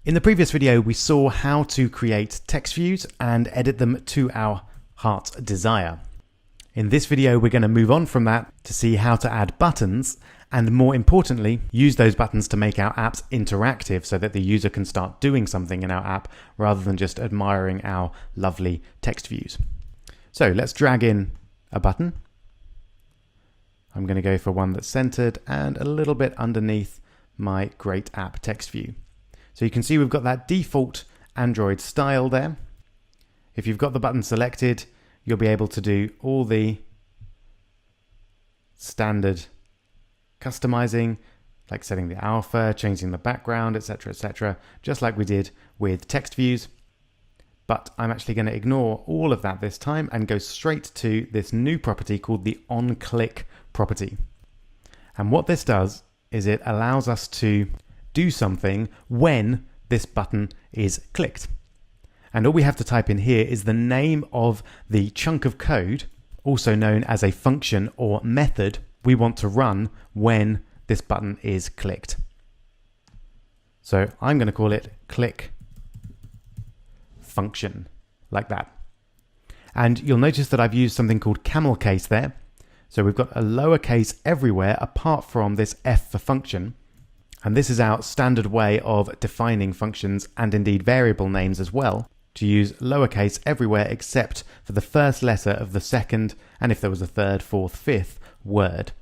In the previous video, we saw how to create text views and edit them to our heart's desire. In this video, we're going to move on from that to see how to add buttons and, more importantly, use those buttons to make our apps interactive so that the user can start doing something in our app rather than just admiring our lovely text views. So let's drag in a button. I'm going to go for one that's centered and a little bit underneath my great app text view. So you can see we've got that default Android style there. If you've got the button selected, you'll be able to do all the standard customizing, like setting the alpha, changing the background, etc., just like we did with text views. But I'm actually going to ignore all of that this time and go straight to this new property called the onClick property. And what this does is it allows us to do something when this button is clicked. And all we have to type in here is the name of the chunk of code, also known as a function or method, we want to run when this button is clicked. So I'm going to call it click function, like that. And you'll notice that I've used something called camel case there. So we've got a lowercase everywhere apart from this F for function. And this is our standard way of defining functions and indeed variable names as well, to use lowercase everywhere except for the first letter of the second, and if there was a third, fourth, fifth word.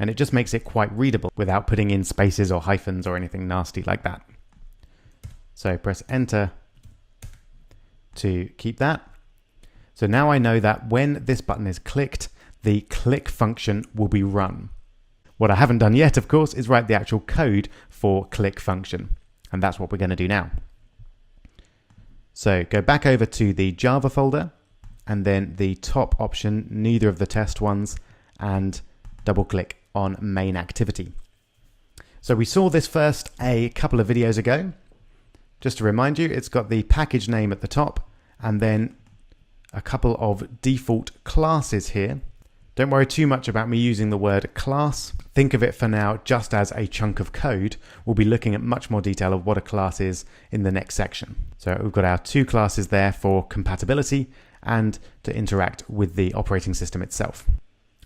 And it just makes it quite readable without putting in spaces or hyphens or anything nasty like that. So press enter to keep that. So now I know that when this button is clicked, the click function will be run. What I haven't done yet, of course, is write the actual code for click function. And that's what we're going to do now. So go back over to the Java folder and then the top option, neither of the test ones, and double click on main activity. So we saw this first a couple of videos ago. Just to remind you, it's got the package name at the top and then a couple of default classes here. Don't worry too much about me using the word class. Think of it for now just as a chunk of code. We'll be looking at much more detail of what a class is in the next section. So we've got our two classes there for compatibility and to interact with the operating system itself.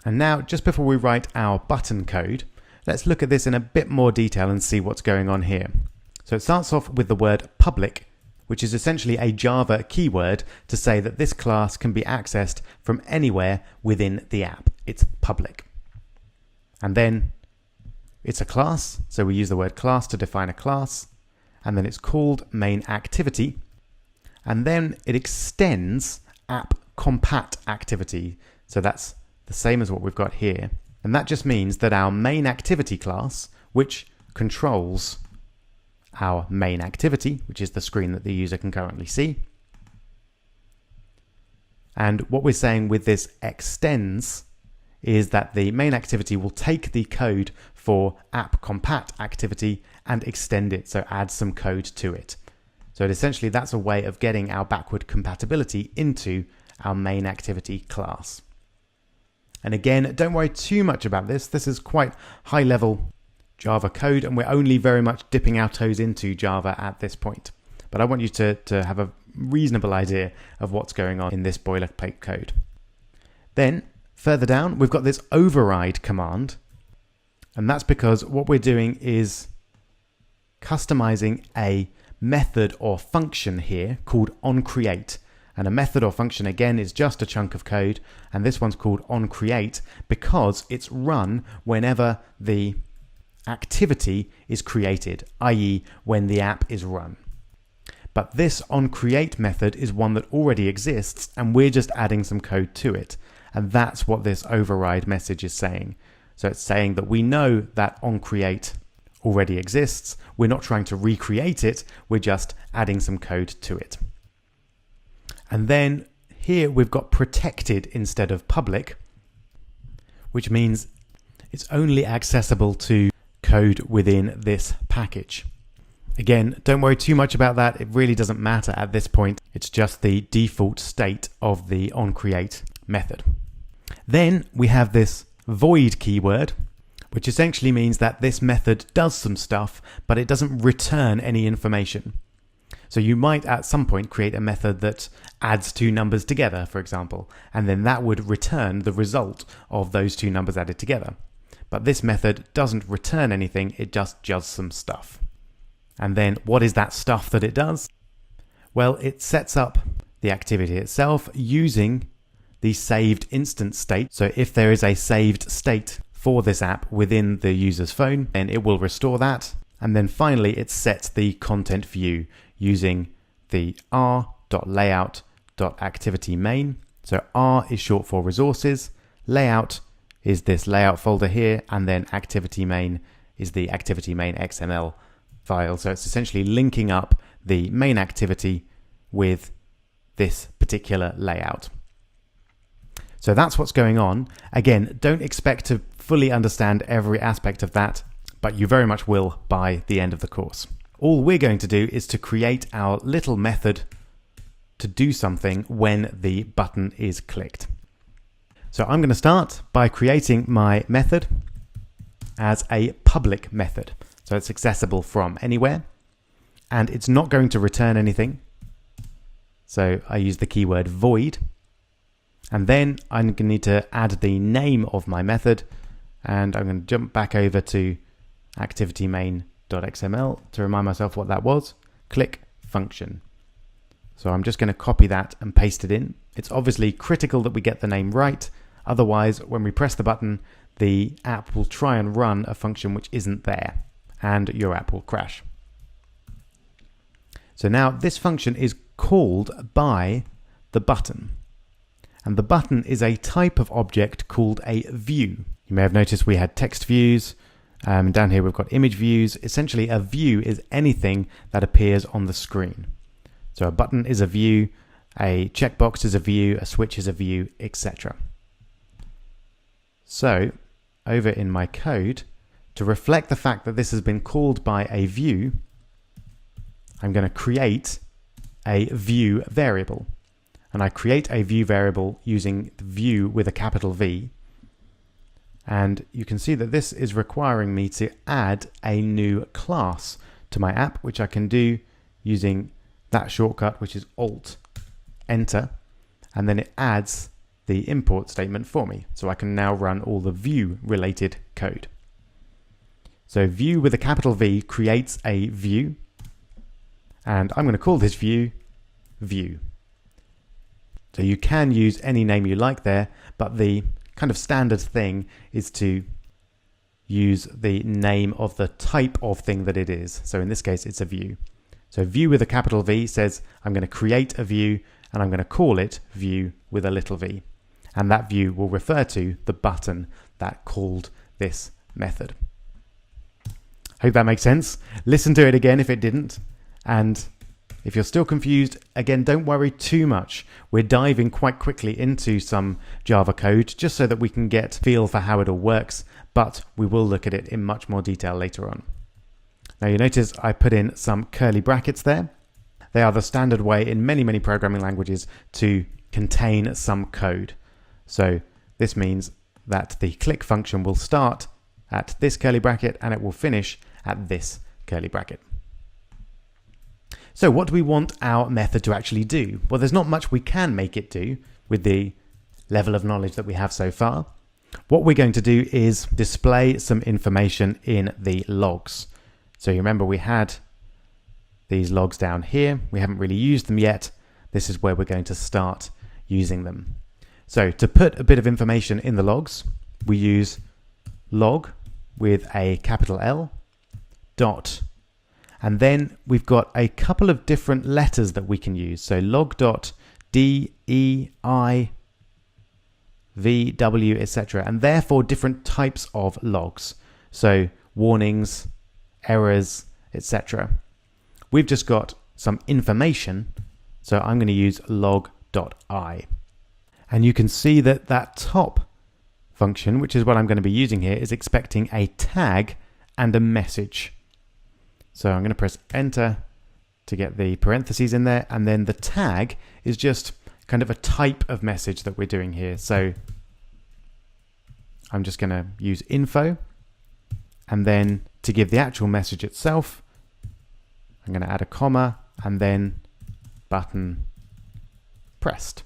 And now, just before we write our button code, let's look at this in a bit more detail and see what's going on here. So it starts off with the word public, which is essentially a Java keyword to say that this class can be accessed from anywhere within the app. It's public. And then it's a class, so we use the word class to define a class, and then it's called main activity, and then it extends app compat activity, so that's the same as what we've got here, and that just means that our main activity class, which controls our main activity, which is the screen that the user can currently see. And what we're saying with this extends is that the main activity will take the code for app compat activity and extend it, so add some code to it. So essentially that's a way of getting our backward compatibility into our main activity class. And again, don't worry too much about this. This is quite high level Java code, and we're only very much dipping our toes into Java at this point. But I want you to have a reasonable idea of what's going on in this boilerplate code. Then, further down, we've got this override command, and that's because what we're doing is customizing a method or function here called onCreate. And a method or function, again, is just a chunk of code, and this one's called onCreate because it's run whenever the activity is created, i.e. when the app is run. But this onCreate method is one that already exists and we're just adding some code to it. And that's what this override message is saying. So it's saying that we know that onCreate already exists. We're not trying to recreate it. We're just adding some code to it. And then here we've got protected instead of public, which means it's only accessible to code within this package. Again, don't worry too much about that. It really doesn't matter at this point. It's just the default state of the onCreate method. Then we have this void keyword, which essentially means that this method does some stuff, but it doesn't return any information. So you might at some point create a method that adds two numbers together, for example, and then that would return the result of those two numbers added together. But this method doesn't return anything, it just does some stuff. And then what is that stuff that it does? Well, it sets up the activity itself using the saved instance state. So if there is a saved state for this app within the user's phone, then it will restore that. And then finally, it sets the content view using the r.layout.activity_main. So R is short for resources, layout is this layout folder here, and then activity main is the activity main XML file. So it's essentially linking up the main activity with this particular layout. So that's what's going on. Again, don't expect to fully understand every aspect of that, but you very much will by the end of the course. All we're going to do is to create our little method to do something when the button is clicked. So I'm going to start by creating my method as a public method. So it's accessible from anywhere, and it's not going to return anything. So I use the keyword void, and then I'm going to need to add the name of my method, and I'm going to jump back over to activity main.xml to remind myself what that was. Click function. So I'm just going to copy that and paste it in. It's obviously critical that we get the name right. Otherwise, when we press the button, the app will try and run a function which isn't there, and your app will crash. So now this function is called by the button. And the button is a type of object called a view. You may have noticed we had text views. Down here we've got image views. Essentially a view is anything that appears on the screen. So a button is a view, a checkbox is a view, a switch is a view, etc. So over in my code, to reflect the fact that this has been called by a view, I'm going to create a view variable. And I create a view variable using the view with a capital V. And you can see that this is requiring me to add a new class to my app, which I can do using that shortcut, which is Alt Enter, and then it adds the import statement for me. So I can now run all the view related code. So view with a capital V creates a view, and I'm going to call this view view. So you can use any name you like there, but the kind of standard thing is to use the name of the type of thing that it is. So in this case, it's a view. So view with a capital V says I'm going to create a view and I'm going to call it view with a little v. And that view will refer to the button that called this method. Hope that makes sense. Listen to it again if it didn't. And if you're still confused, again, don't worry too much. We're diving quite quickly into some Java code just so that we can get a feel for how it all works, but we will look at it in much more detail later on. Now you notice I put in some curly brackets there. They are the standard way in many, many programming languages to contain some code. So this means that the click function will start at this curly bracket and it will finish at this curly bracket. So what do we want our method to actually do? Well, there's not much we can make it do with the level of knowledge that we have so far. What we're going to do is display some information in the logs. So you remember we had these logs down here. We haven't really used them yet. This is where we're going to start using them. So to put a bit of information in the logs, we use log with a capital L, dot, and then we've got a couple of different letters that we can use. So log.d, e, I, v, w, etc. And therefore different types of logs. So warnings, errors, etc. We've just got some information. So I'm going to use log.i. And you can see that that top function, which is what I'm going to be using here, is expecting a tag and a message. So I'm going to press enter to get the parentheses in there. And then the tag is just kind of a type of message that we're doing here. So I'm just going to use info. And then to give the actual message itself, I'm going to add a comma and then button pressed,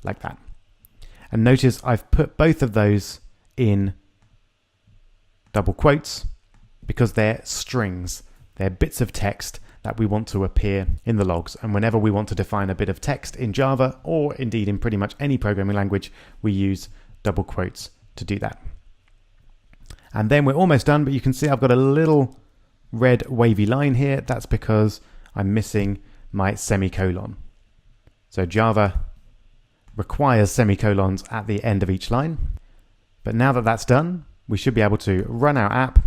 like that. And notice I've put both of those in double quotes because they're strings. They're bits of text that we want to appear in the logs. And whenever we want to define a bit of text in Java, or indeed in pretty much any programming language, we use double quotes to do that. And then we're almost done, but you can see I've got a little red wavy line here. That's because I'm missing my semicolon. So Java requires semicolons at the end of each line. But now that that's done, we should be able to run our app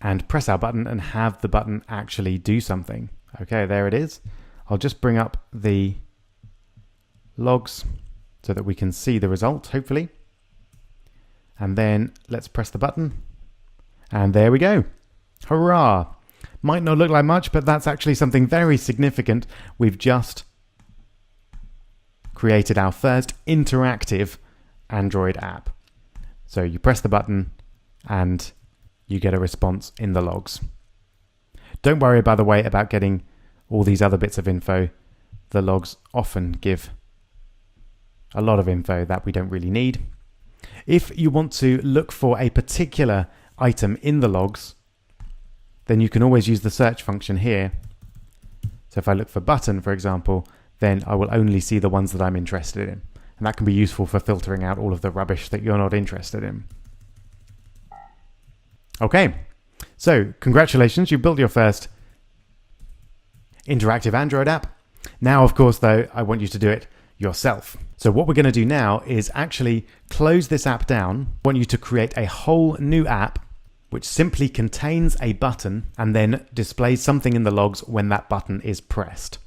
and press our button and have the button actually do something. Okay, there it is. I'll just bring up the logs so that we can see the result, hopefully. And then let's press the button. And there we go. Hurrah! Might not look like much, but that's actually something very significant. We've just created our first interactive Android app. So you press the button and you get a response in the logs. Don't worry, by the way, about getting all these other bits of info. The logs often give a lot of info that we don't really need. If you want to look for a particular item in the logs, then you can always use the search function here. So if I look for button, for example, then I will only see the ones that I'm interested in. And that can be useful for filtering out all of the rubbish that you're not interested in. Okay, so congratulations, you built your first interactive Android app. Now, of course, though, I want you to do it yourself. So what we're going to do now is actually close this app down. I want you to create a whole new app which simply contains a button and then displays something in the logs when that button is pressed.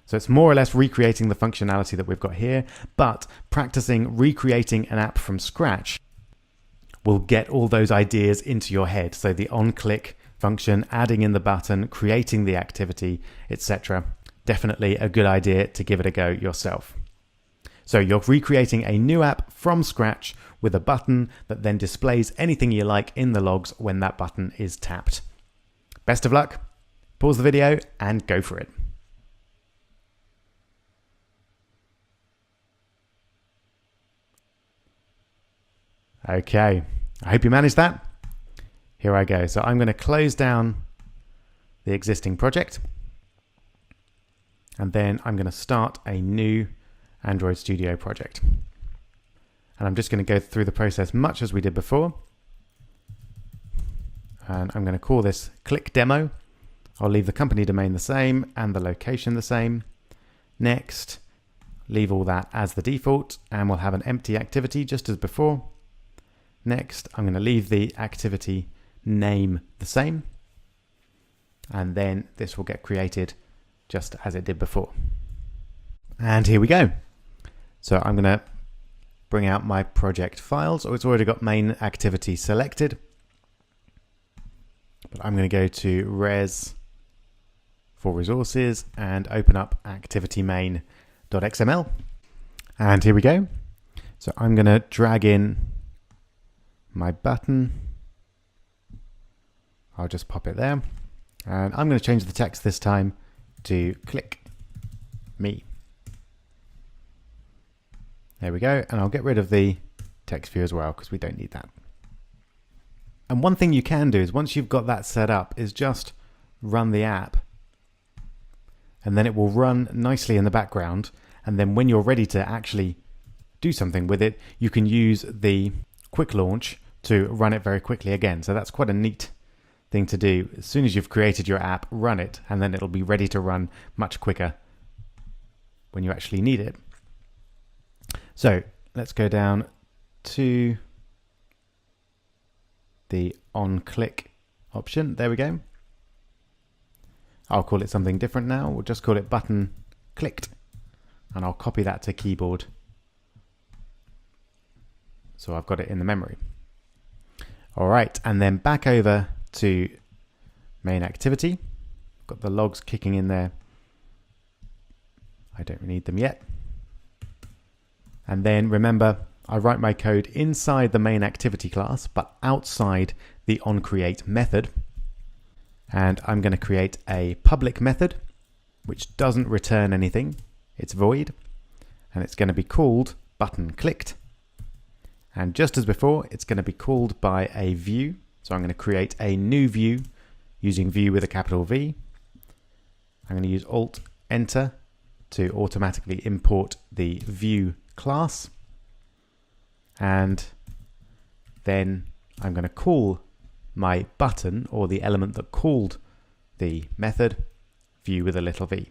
So it's more or less recreating the functionality that we've got here, but practicing recreating an app from scratch will get all those ideas into your head. So the on-click function, adding in the button, creating the activity, etc. Definitely a good idea to give it a go yourself. So you're recreating a new app from scratch with a button that then displays anything you like in the logs when that button is tapped. Best of luck. Pause the video and go for it. Okay, I hope you managed that. Here I go. So I'm going to close down the existing project. And then I'm going to start a new Android Studio project. And I'm just going to go through the process much as we did before. And I'm going to call this Click Demo. I'll leave the company domain the same and the location the same. Next, leave all that as the default, and we'll have an empty activity just as before. Next, I'm going to leave the activity name the same. And then this will get created just as it did before. And here we go. So I'm going to bring out my project files. Oh, it's already got main activity selected. But I'm going to go to res for resources and open up activity main.xml. And here we go. So I'm going to drag in my button. I'll just pop it there. And I'm going to change the text this time to click me. There we go. And I'll get rid of the text view as well because we don't need that. And one thing you can do is once you've got that set up is just run the app. And then it will run nicely in the background. And then when you're ready to actually do something with it, you can use the quick launch to run it very quickly again. So that's quite a neat thing to do. As soon as you've created your app, run it, and then it'll be ready to run much quicker when you actually need it. So let's go down to the on-click option. There we go. I'll call it something different now. We'll just call it button clicked, and I'll copy that to keyboard. So I've got it in the memory. All right, and then back over to main activity. Got the logs kicking in there. I don't need them yet. And then remember, I write my code inside the main activity class, but outside the onCreate method. And I'm going to create a public method which doesn't return anything. It's void, and it's going to be called button clicked. And just as before, it's going to be called by a view. So I'm going to create a new view using view with a capital V. I'm going to use Alt Enter to automatically import the view class. And then I'm going to call my button, or the element that called the method, view with a little v.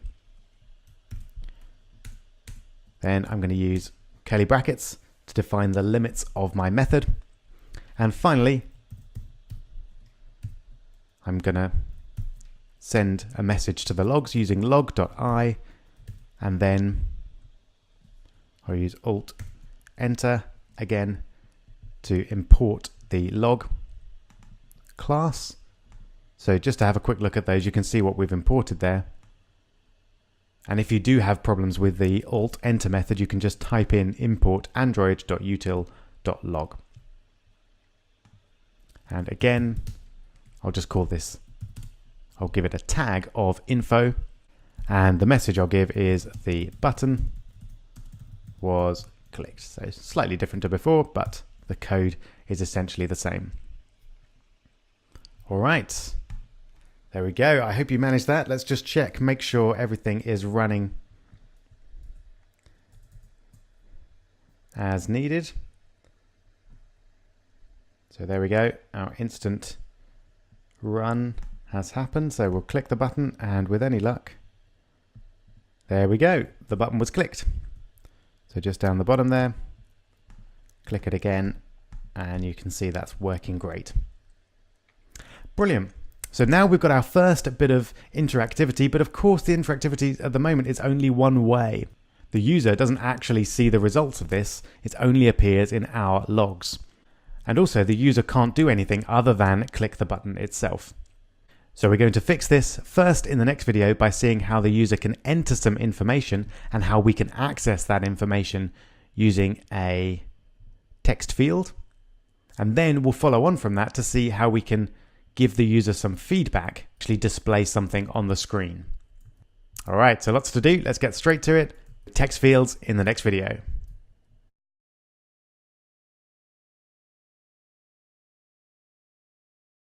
Then I'm going to use curly brackets to define the limits of my method. And finally, I'm going to send a message to the logs using log.i, and then I'll use Alt Enter again to import the log class. So just to have a quick look at those, you can see what we've imported there. And if you do have problems with the Alt Enter method, you can just type in import android.util.log. And again, I'll just call this, I'll give it a tag of info, and the message I'll give is the button was clicked. So slightly different to before, but the code is essentially the same. All right, there we go. I hope you managed that. Let's just check, make sure everything is running as needed. So there we go. Our instant run has happened. So we'll click the button, and with any luck, there we go. The button was clicked. So just down the bottom there, click it again, and you can see that's working great. Brilliant. So now we've got our first bit of interactivity, but of course the interactivity at the moment is only one way. The user doesn't actually see the results of this. It only appears in our logs. And also the user can't do anything other than click the button itself. So we're going to fix this first in the next video by seeing how the user can enter some information and how we can access that information using a text field. And then we'll follow on from that to see how we can give the user some feedback, actually display something on the screen. All right, so lots to do. Let's get straight to it. Text fields in the next video.